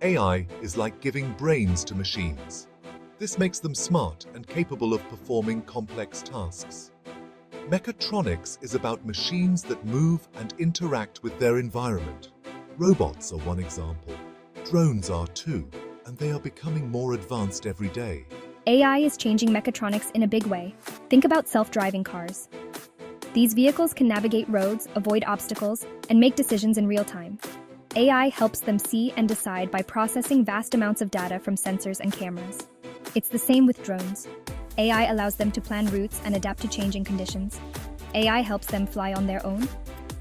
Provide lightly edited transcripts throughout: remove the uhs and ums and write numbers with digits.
AI is like giving brains to machines. This makes them smart and capable of performing complex tasks. Mechatronics is about machines that move and interact with their environment. Robots are one example. Drones are too, and they are becoming more advanced every day. AI is changing mechatronics in a big way. Think about self-driving cars. These vehicles can navigate roads, avoid obstacles, and make decisions in real time. AI helps them see and decide by processing vast amounts of data from sensors and cameras. It's the same with drones. AI allows them to plan routes and adapt to changing conditions. AI helps them fly on their own,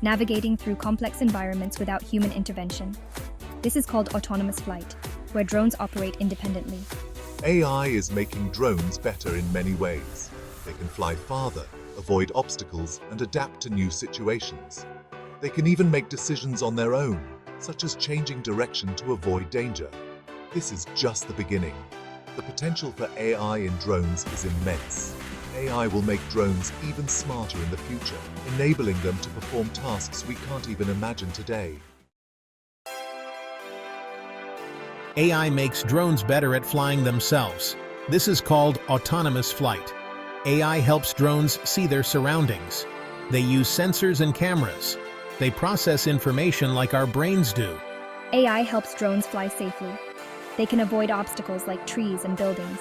navigating through complex environments without human intervention. This is called autonomous flight, where drones operate independently. AI is making drones better in many ways. They can fly farther, avoid obstacles, and adapt to new situations. They can even make decisions on their own, such as changing direction to avoid danger. This is just the beginning. The potential for AI in drones is immense. AI will make drones even smarter in the future, enabling them to perform tasks we can't even imagine today. AI makes drones better at flying themselves. This is called autonomous flight. AI helps drones see their surroundings. They use sensors and cameras. They process information like our brains do. AI helps drones fly safely. They can avoid obstacles like trees and buildings.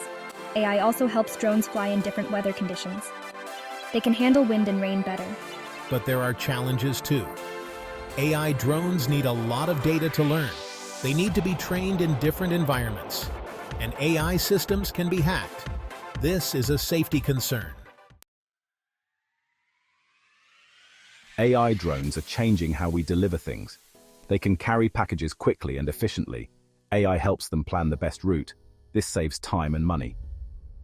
AI also helps drones fly in different weather conditions. They can handle wind and rain better. But there are challenges too. AI drones need a lot of data to learn. They need to be trained in different environments. And AI systems can be hacked. This is a safety concern. AI drones are changing how we deliver things. They can carry packages quickly and efficiently. AI helps them plan the best route. This saves time and money.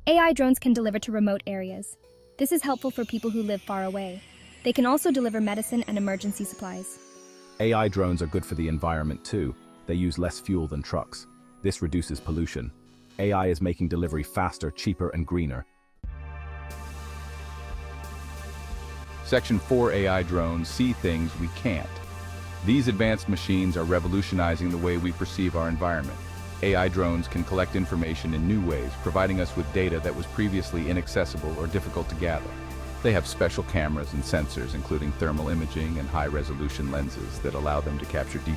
AI drones can deliver to remote areas. This is helpful for people who live far away. They can also deliver medicine and emergency supplies. AI drones are good for the environment too. They use less fuel than trucks. This reduces pollution. AI is making delivery faster, cheaper, and greener. Section 4 AI drones see things we can't. These advanced machines are revolutionizing the way we perceive our environment. AI drones can collect information in new ways, providing us with data that was previously inaccessible or difficult to gather. They have special cameras and sensors, including thermal imaging and high-resolution lenses that allow them to capture details